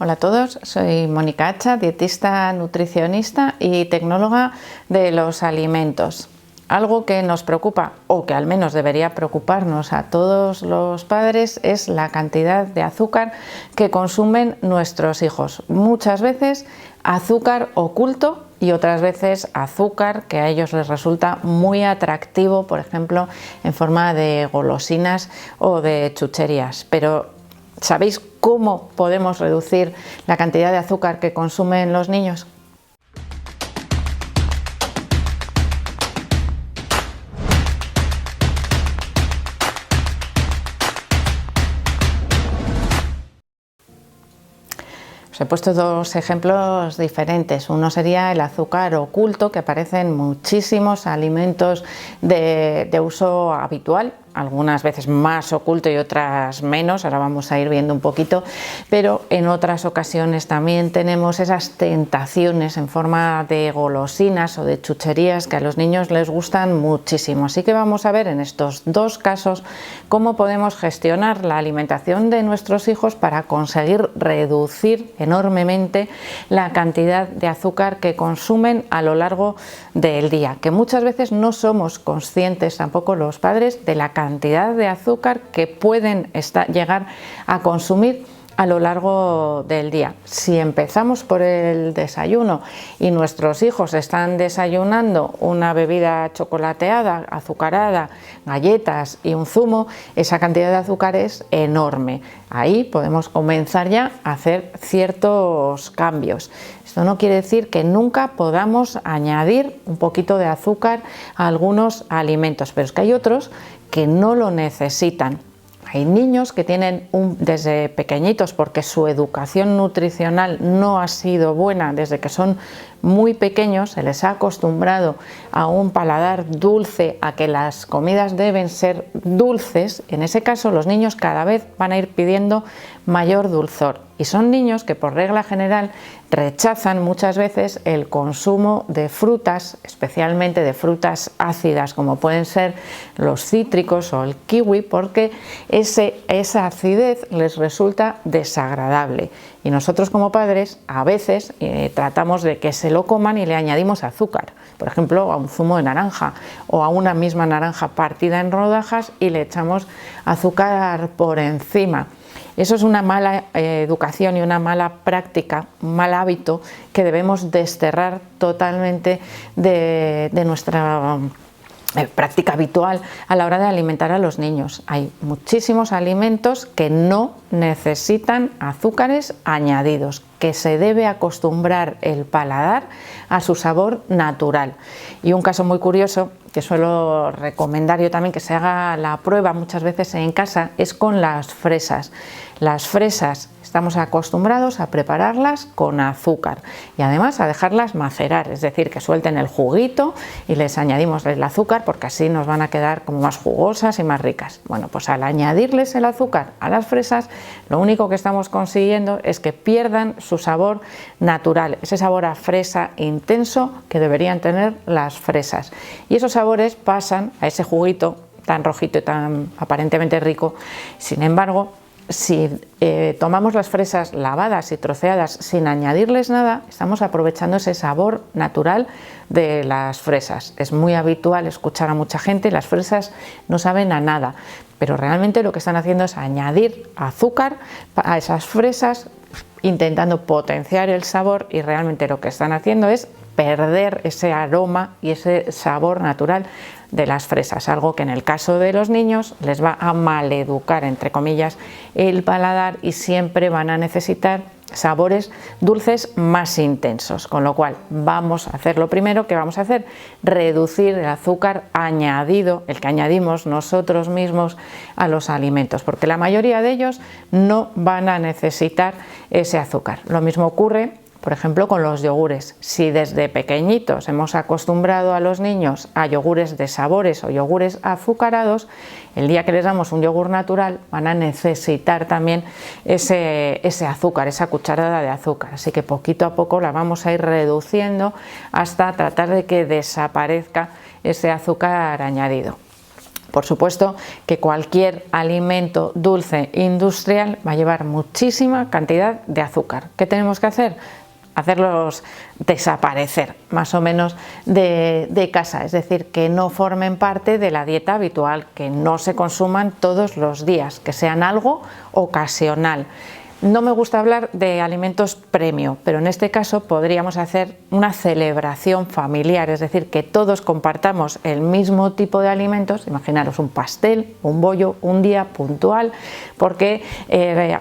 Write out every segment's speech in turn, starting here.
Hola a todos, soy Mónica Hacha, dietista, nutricionista y tecnóloga de los alimentos. Algo que nos preocupa, o que al menos debería preocuparnos a todos los padres, es la cantidad de azúcar que consumen nuestros hijos. Muchas veces azúcar oculto y otras veces azúcar que a ellos les resulta muy atractivo, por ejemplo, en forma de golosinas o de chucherías. Pero ¿sabéis cómo podemos reducir la cantidad de azúcar que consumen los niños? Os he puesto dos ejemplos diferentes. Uno sería el azúcar oculto, que aparece en muchísimos alimentos de uso habitual, algunas veces más oculto y otras menos, ahora vamos a ir viendo un poquito, pero en otras ocasiones también tenemos esas tentaciones en forma de golosinas o de chucherías que a los niños les gustan muchísimo. Así que vamos a ver en estos dos casos cómo podemos gestionar la alimentación de nuestros hijos para conseguir reducir enormemente la cantidad de azúcar que consumen a lo largo del día, que muchas veces no somos conscientes tampoco los padres de la cantidad de azúcar que pueden llegar a consumir a lo largo del día. Si empezamos por el desayuno y nuestros hijos están desayunando una bebida chocolateada, azucarada, galletas y un zumo, esa cantidad de azúcar es enorme. Ahí podemos comenzar ya a hacer ciertos cambios. Esto no quiere decir que nunca podamos añadir un poquito de azúcar a algunos alimentos, pero es que hay otros que no lo necesitan. Hay niños que tienen desde pequeñitos, porque su educación nutricional no ha sido buena desde que son muy pequeños, se les ha acostumbrado a un paladar dulce, a que las comidas deben ser dulces. En ese caso los niños cada vez van a ir pidiendo mayor dulzor, y son niños que por regla general rechazan muchas veces el consumo de frutas, especialmente de frutas ácidas como pueden ser los cítricos o el kiwi, porque esa acidez les resulta desagradable. Y nosotros como padres a veces tratamos de que se lo coman y le añadimos azúcar, por ejemplo a un zumo de naranja o a una misma naranja partida en rodajas y le echamos azúcar por encima. Eso es una mala educación y una mala práctica, un mal hábito que debemos desterrar totalmente de nuestra práctica habitual a la hora de alimentar a los niños. Hay muchísimos alimentos que no necesitan azúcares añadidos, que se debe acostumbrar el paladar a su sabor natural. Y un caso muy curioso que suelo recomendar yo también que se haga la prueba muchas veces en casa es con las fresas. Las fresas estamos acostumbrados a prepararlas con azúcar y además a dejarlas macerar, es decir, que suelten el juguito y les añadimos el azúcar porque así nos van a quedar como más jugosas y más ricas. Bueno, pues al añadirles el azúcar a las fresas, lo único que estamos consiguiendo es que pierdan su sabor natural, ese sabor a fresa intenso que deberían tener las fresas. Y esos sabores pasan a ese juguito tan rojito y tan aparentemente rico. Sin embargo, si tomamos las fresas lavadas y troceadas sin añadirles nada, estamos aprovechando ese sabor natural de las fresas. Es muy habitual escuchar a mucha gente: las fresas no saben a nada, pero realmente lo que están haciendo es añadir azúcar a esas fresas, intentando potenciar el sabor, y realmente lo que están haciendo es perder ese aroma y ese sabor natural de las fresas, algo que en el caso de los niños les va a maleducar, entre comillas, el paladar, y siempre van a necesitar sabores dulces más intensos, con lo cual vamos a hacer lo primero que vamos a hacer: reducir el azúcar añadido, el que añadimos nosotros mismos a los alimentos, porque la mayoría de ellos no van a necesitar ese azúcar. Lo mismo ocurre, por ejemplo, con los yogures. Si desde pequeñitos hemos acostumbrado a los niños a yogures de sabores o yogures azucarados, el día que les damos un yogur natural van a necesitar también ese azúcar, esa cucharada de azúcar. Así que poquito a poco la vamos a ir reduciendo hasta tratar de que desaparezca ese azúcar añadido. Por supuesto que cualquier alimento dulce industrial va a llevar muchísima cantidad de azúcar. ¿Qué tenemos que hacer? Hacerlos desaparecer más o menos de casa, es decir, que no formen parte de la dieta habitual, que no se consuman todos los días, que sean algo ocasional. No me gusta hablar de alimentos premio, pero en este caso podríamos hacer una celebración familiar, es decir, que todos compartamos el mismo tipo de alimentos. Imaginaros un pastel, un bollo, un día puntual, porque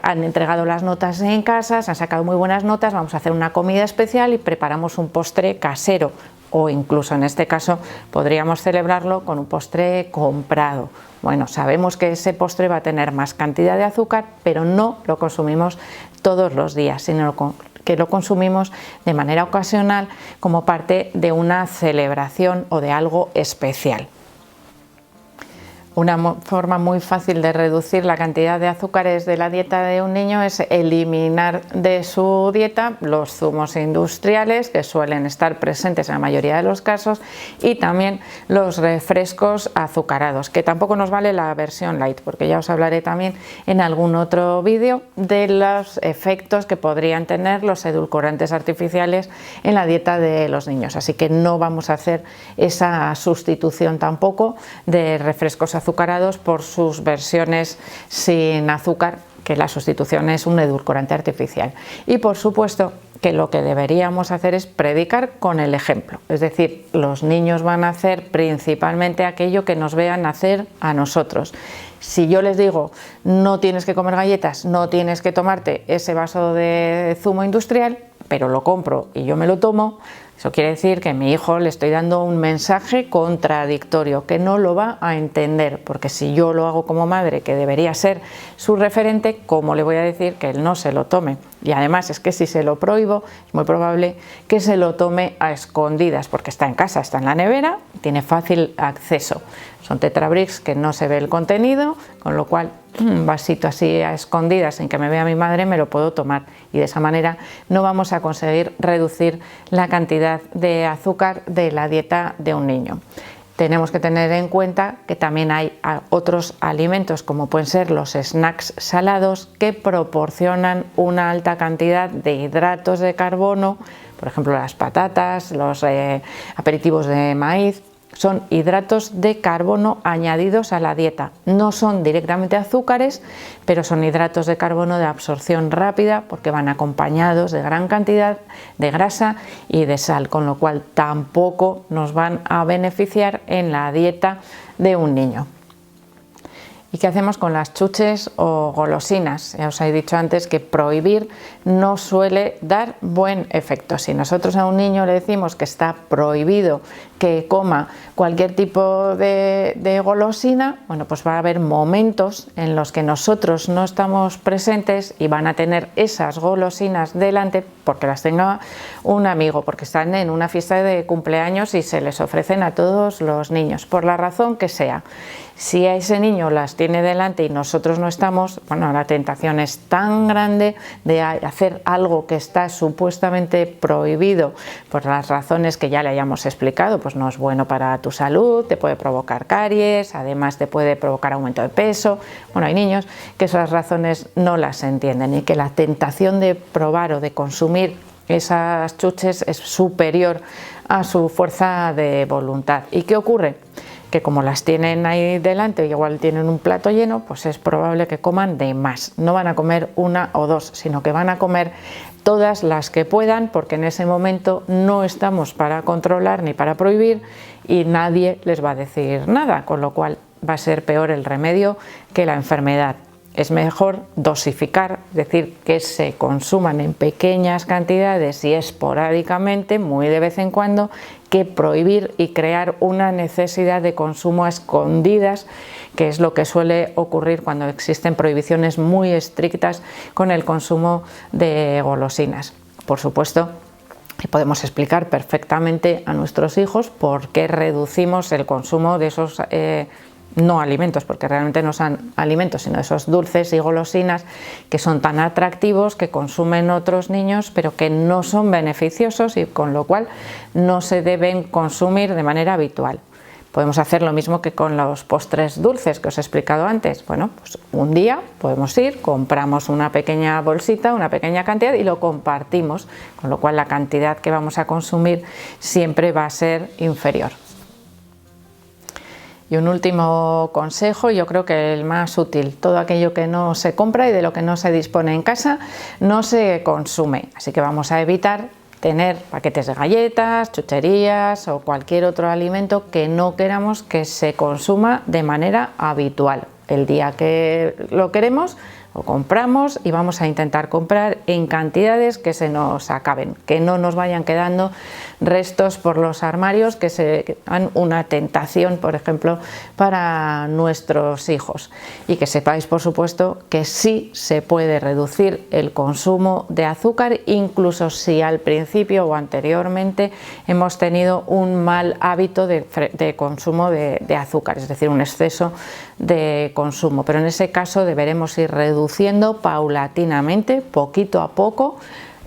han entregado las notas en casa, se han sacado muy buenas notas, vamos a hacer una comida especial y preparamos un postre casero, o incluso en este caso podríamos celebrarlo con un postre comprado. Bueno, sabemos que ese postre va a tener más cantidad de azúcar, pero no lo consumimos todos los días, sino que lo consumimos de manera ocasional como parte de una celebración o de algo especial. Una forma muy fácil de reducir la cantidad de azúcares de la dieta de un niño es eliminar de su dieta los zumos industriales, que suelen estar presentes en la mayoría de los casos, y también los refrescos azucarados, que tampoco nos vale la versión light, porque ya os hablaré también en algún otro vídeo de los efectos que podrían tener los edulcorantes artificiales en la dieta de los niños. Así que no vamos a hacer esa sustitución tampoco de refrescos azucarados por sus versiones sin azúcar, que la sustitución es un edulcorante artificial. Y por supuesto que lo que deberíamos hacer es predicar con el ejemplo, es decir, los niños van a hacer principalmente aquello que nos vean hacer a nosotros. Si yo les digo no tienes que comer galletas, no tienes que tomarte ese vaso de zumo industrial, pero lo compro y yo me lo tomo, eso quiere decir que a mi hijo le estoy dando un mensaje contradictorio, que no lo va a entender, porque si yo lo hago como madre, que debería ser su referente, ¿cómo le voy a decir que él no se lo tome? Y además es que si se lo prohíbo, es muy probable que se lo tome a escondidas, porque está en casa, está en la nevera, tiene fácil acceso. Son Tetra Briks que no se ve el contenido, con lo cual un vasito así a escondidas sin que me vea mi madre me lo puedo tomar, y de esa manera no vamos a conseguir reducir la cantidad de azúcar de la dieta de un niño. Tenemos que tener en cuenta que también hay otros alimentos, como pueden ser los snacks salados, que proporcionan una alta cantidad de hidratos de carbono. Por ejemplo, las patatas, los aperitivos de maíz, son hidratos de carbono añadidos a la dieta. No son directamente azúcares, pero son hidratos de carbono de absorción rápida, porque van acompañados de gran cantidad de grasa y de sal, con lo cual tampoco nos van a beneficiar en la dieta de un niño. ¿Y qué hacemos con las chuches o golosinas? Ya os he dicho antes que prohibir no suele dar buen efecto. Si nosotros a un niño le decimos que está prohibido que coma cualquier tipo de golosina, bueno, pues va a haber momentos en los que nosotros no estamos presentes y van a tener esas golosinas delante porque las tenga un amigo, porque están en una fiesta de cumpleaños y se les ofrecen a todos los niños, por la razón que sea. Si a ese niño las tiene delante y nosotros no estamos, bueno, la tentación es tan grande de hacer algo que está supuestamente prohibido por las razones que ya le hayamos explicado, pues no es bueno para tu salud, te puede provocar caries, además te puede provocar aumento de peso. Bueno, hay niños que esas razones no las entienden y que la tentación de probar o de consumir esas chuches es superior a su fuerza de voluntad. ¿Y qué ocurre? Que como las tienen ahí delante y igual tienen un plato lleno, pues es probable que coman de más. No van a comer una o dos, sino que van a comer todas las que puedan, porque en ese momento no estamos para controlar ni para prohibir y nadie les va a decir nada, con lo cual va a ser peor el remedio que la enfermedad. Es mejor dosificar, es decir, que se consuman en pequeñas cantidades y esporádicamente, muy de vez en cuando, que prohibir y crear una necesidad de consumo a escondidas, que es lo que suele ocurrir cuando existen prohibiciones muy estrictas con el consumo de golosinas. Por supuesto, podemos explicar perfectamente a nuestros hijos por qué reducimos el consumo de esos no alimentos, porque realmente no son alimentos, sino esos dulces y golosinas que son tan atractivos, que consumen otros niños, pero que no son beneficiosos y con lo cual no se deben consumir de manera habitual. Podemos hacer lo mismo que con los postres dulces que os he explicado antes. Bueno, pues un día podemos ir, compramos una pequeña bolsita, una pequeña cantidad y lo compartimos, con lo cual la cantidad que vamos a consumir siempre va a ser inferior. Y un último consejo, yo creo que el más útil: todo aquello que no se compra y de lo que no se dispone en casa no se consume, así que vamos a evitar tener paquetes de galletas, chucherías o cualquier otro alimento que no queramos que se consuma de manera habitual. El día que lo queremos, lo compramos y vamos a intentar comprar en cantidades que se nos acaben, que no nos vayan quedando restos por los armarios que sean una tentación, por ejemplo, para nuestros hijos. Y que sepáis, por supuesto, que sí se puede reducir el consumo de azúcar, incluso si al principio o anteriormente hemos tenido un mal hábito de consumo de azúcar, es decir, un exceso de consumo. Pero en ese caso deberemos ir reduciendo paulatinamente, poquito a poco,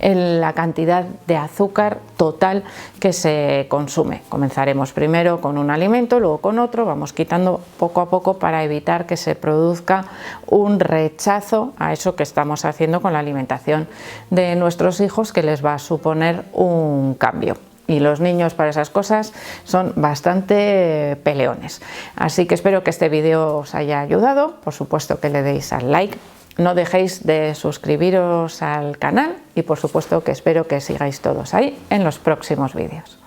la cantidad de azúcar total que se consume. Comenzaremos primero con un alimento, luego con otro, vamos quitando poco a poco para evitar que se produzca un rechazo a eso que estamos haciendo con la alimentación de nuestros hijos, que les va a suponer un cambio. Y los niños para esas cosas son bastante peleones. Así que espero que este vídeo os haya ayudado. Por supuesto que le deis al like. No dejéis de suscribiros al canal y por supuesto que espero que sigáis todos ahí en los próximos vídeos.